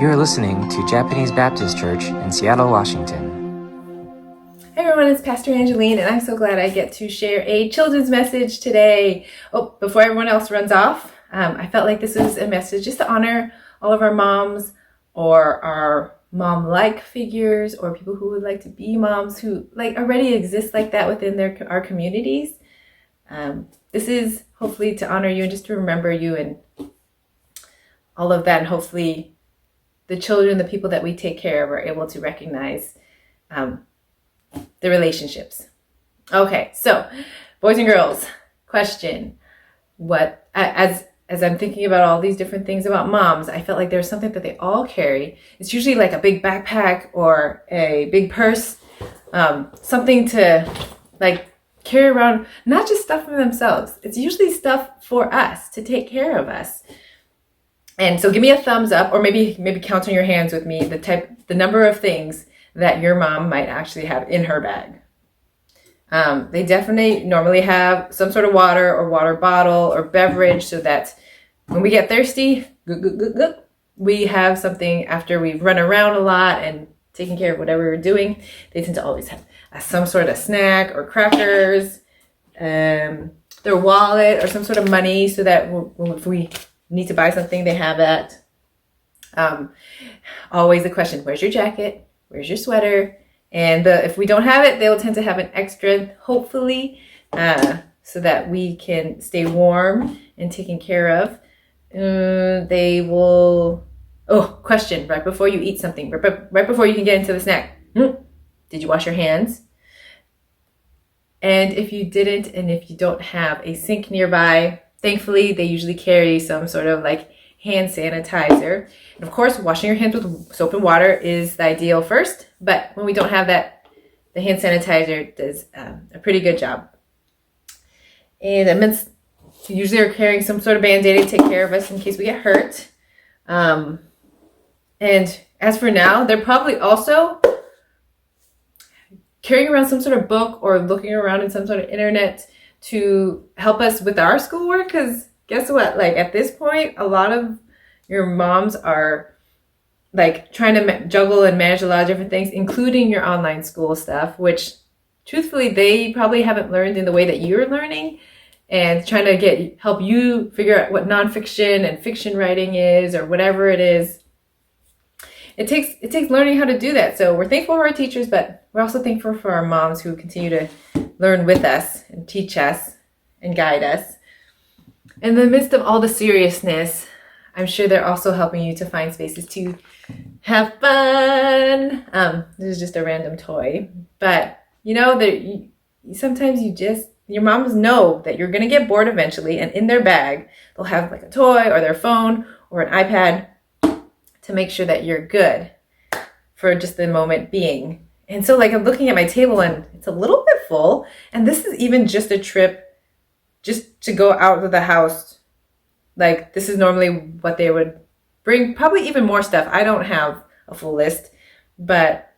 You're listening to Japanese Baptist Church in Seattle, Washington. Hey everyone, it's Pastor Angeline, and I'm so glad I get to share a children's message today. Oh, before everyone else runs off, I felt like this was a message just to honor all of our moms or our mom-like figures or people who would like to be moms who already exist like that within our communities. This is hopefully to honor you and just to remember you and all of that, and hopefully the children, the people that we take care of, are able to recognize the relationships. Okay, so boys and girls, question: what as I'm thinking about all these different things about moms, I felt like there's something that they all carry. It's usually like a big backpack or a big purse, something to carry around, not just stuff for themselves. It's usually stuff for us to take care of us. And so give me a thumbs up, or maybe count on your hands with me the number of things that your mom might actually have in her bag. They definitely normally have some sort of water or water bottle or beverage, so that when we get thirsty, we have something after we've run around a lot and taken care of whatever we're doing. They tend to always have some sort of snack or crackers, their wallet or some sort of money, so that if we need to buy something, they have that. Always the question: where's your jacket? Where's your sweater? And if we don't have it, they'll tend to have an extra, hopefully, so that we can stay warm and taken care of. They will. Oh, question: right before you eat something, right before you can get into the snack, did you wash your hands? And if you didn't, and if you don't have a sink nearby, thankfully, they usually carry some sort of hand sanitizer. And of course, washing your hands with soap and water is the ideal first. But when we don't have that, the hand sanitizer does a pretty good job. And that means you usually are carrying some sort of Band-Aid to take care of us in case we get hurt. And as for now, they're probably also carrying around some sort of book or looking around in some sort of internet to help us with our schoolwork, because guess what? At this point, a lot of your moms are trying to juggle and manage a lot of different things, including your online school stuff, which truthfully they probably haven't learned in the way that you're learning, and trying to help you figure out what nonfiction and fiction writing is, or whatever it is. It takes learning how to do that. So we're thankful for our teachers, but we're also thankful for our moms who continue to learn with us and teach us and guide us. In the midst of all the seriousness, I'm sure they're also helping you to find spaces to have fun. This is just a random toy, but sometimes your moms know that you're going to get bored eventually, and in their bag, they'll have a toy or their phone or an iPad to make sure that you're good for just the moment being. And so I'm looking at my table and it's a little bit full, and this is even just a trip just to go out of the house. This is normally what they would bring, probably even more stuff. I don't have a full list, but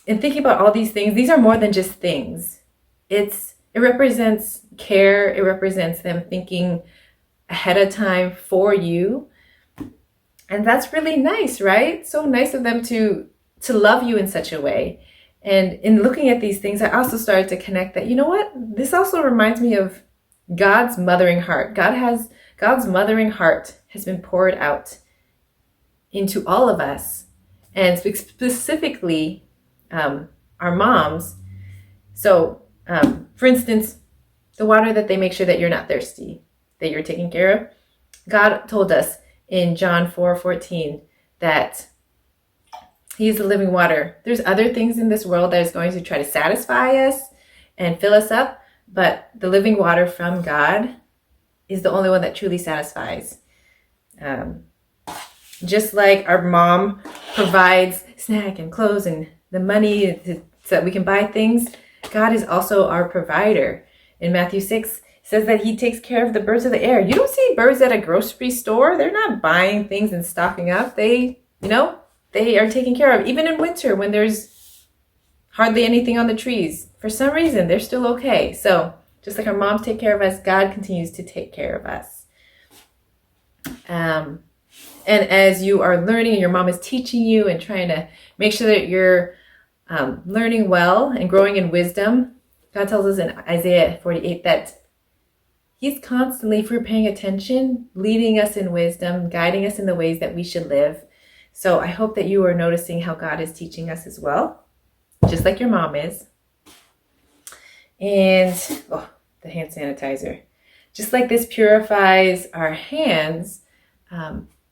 in thinking about all these things, these are more than just things. It represents care. It represents them thinking ahead of time for you. And that's really nice, right? So nice of them to love you in such a way. And in looking at these things, I also started to connect that, this also reminds me of God's mothering heart. God's mothering heart has been poured out into all of us, and specifically our moms. So, for instance, the water that they make sure that you're not thirsty, that you're taking care of. God told us in John 4:14 that He is the living water. There's other things in this world that is going to try to satisfy us and fill us up, but the living water from God is the only one that truly satisfies. Just like our mom provides snack and clothes and the money so that we can buy things, God is also our provider. In Matthew 6, it says that He takes care of the birds of the air. You don't see birds at a grocery store. They're not buying things and stocking up. They are taken care of. Even in winter, when there's hardly anything on the trees, for some reason, they're still okay. So just like our moms take care of us, God continues to take care of us. And as you are learning and your mom is teaching you and trying to make sure that you're learning well and growing in wisdom, God tells us in Isaiah 48 that He's constantly, if we're paying attention, leading us in wisdom, guiding us in the ways that we should live. So I hope that you are noticing how God is teaching us as well, just like your mom is. And the hand sanitizer. Just like this purifies our hands,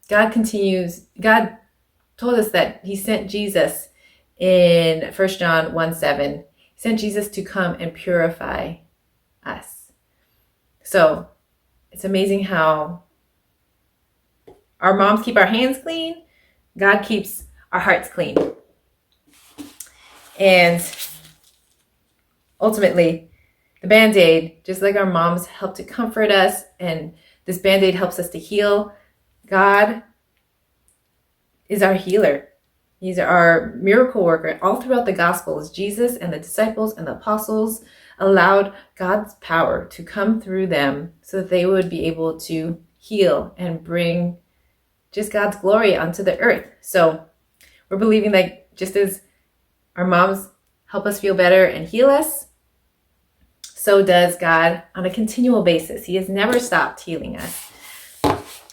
God told us that He sent Jesus in 1 John 1:7. He sent Jesus to come and purify us. So it's amazing how our moms keep our hands clean. God keeps our hearts clean. And ultimately, the Band-Aid, just like our moms help to comfort us, and this Band-Aid helps us to heal, God is our healer. He's our miracle worker. All throughout the Gospels, Jesus and the disciples and the apostles allowed God's power to come through them so that they would be able to heal and bring just God's glory onto the earth. So we're believing that just as our moms help us feel better and heal us, so does God on a continual basis. He has never stopped healing us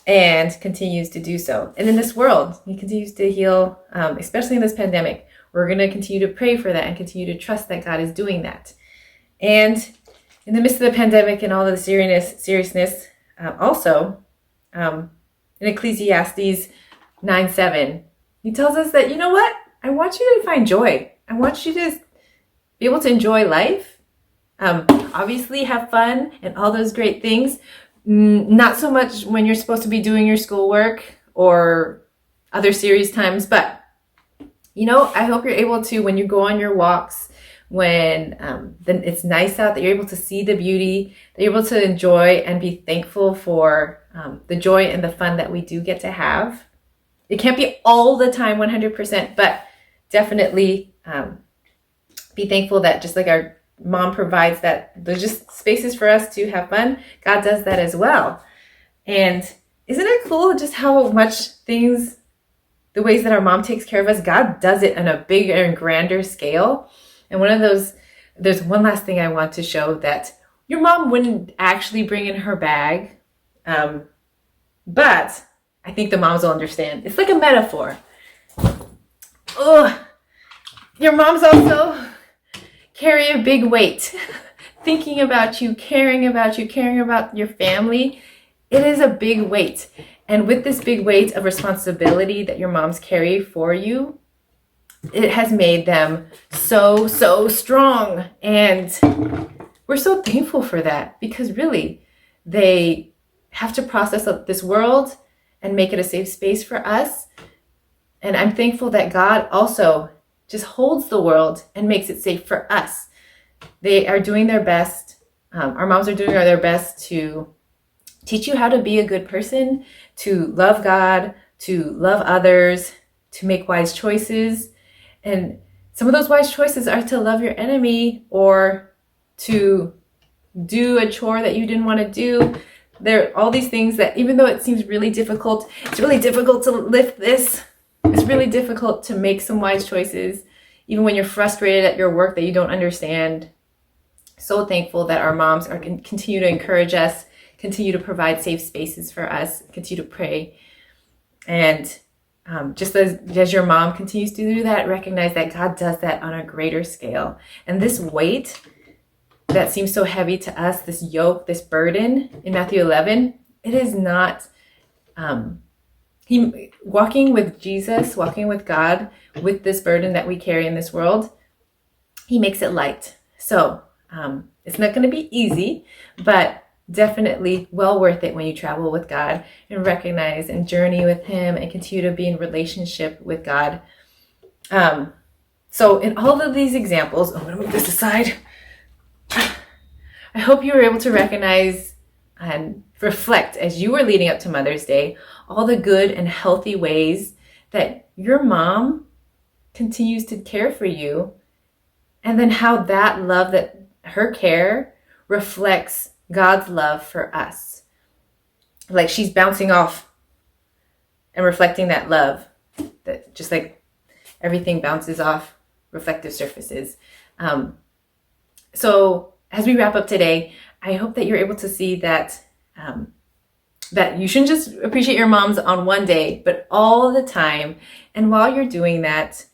and continues to do so. And in this world, He continues to heal, especially in this pandemic. We're going to continue to pray for that and continue to trust that God is doing that. And in the midst of the pandemic and all of the seriousness, also in Ecclesiastes 9:7, He tells us that, you know what? I want you to find joy. I want you to be able to enjoy life. Obviously have fun and all those great things. Not so much when you're supposed to be doing your schoolwork or other serious times, but I hope you're able to, when you go on your walks, when then it's nice out, that you're able to see the beauty, that you're able to enjoy and be thankful for the joy and the fun that we do get to have. It can't be all the time 100%, but definitely be thankful that just like our mom provides that there's just spaces for us to have fun, God does that as well. And isn't it cool just how much things, the ways that our mom takes care of us, God does it on a bigger and grander scale. And there's one last thing I want to show, that your mom wouldn't actually bring in her bag, but I think the moms will understand. It's like a metaphor. Your moms also carry a big weight, thinking about you, caring about your family. It is a big weight. And with this big weight of responsibility that your moms carry for you, it has made them so, so strong. And we're so thankful for that, because really they have to process this world and make it a safe space for us. And I'm thankful that God also just holds the world and makes it safe for us. They are doing their best. Our moms are doing their best to teach you how to be a good person, to love God, to love others, to make wise choices. And some of those wise choices are to love your enemy, or to do a chore that you didn't want to do. There are all these things that, even though it seems really difficult, it's really difficult to lift this. It's really difficult to make some wise choices, even when you're frustrated at your work that you don't understand. So thankful that our moms are continue to encourage us, continue to provide safe spaces for us, continue to pray. And just as your mom continues to do that, recognize that God does that on a greater scale. And this weight that seems so heavy to us, this yoke, this burden in Matthew 11, it is not... walking with Jesus, walking with God, with this burden that we carry in this world, He makes it light. So it's not going to be easy, but definitely well worth it when you travel with God and recognize and journey with Him and continue to be in relationship with God. So in all of these examples, I'm going to move this aside. I hope you were able to recognize and reflect, as you were leading up to Mother's Day, all the good and healthy ways that your mom continues to care for you, and then how that love, that her care, reflects God's love for us. Like she's bouncing off and reflecting that love, that just like everything bounces off reflective surfaces. So as we wrap up today, I hope that you're able to see that that you shouldn't just appreciate your moms on one day, but all the time. And while you're doing that,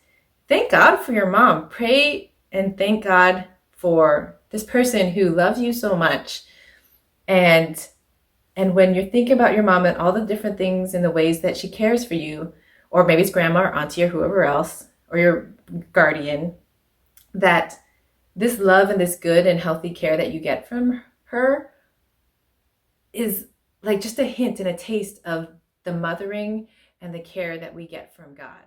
thank God for your mom. Pray and thank God for this person who loves you so much. And when you're thinking about your mom and all the different things and the ways that she cares for you, or maybe it's grandma or auntie or whoever else, or your guardian, that this love and this good and healthy care that you get from her is like just a hint and a taste of the mothering and the care that we get from God.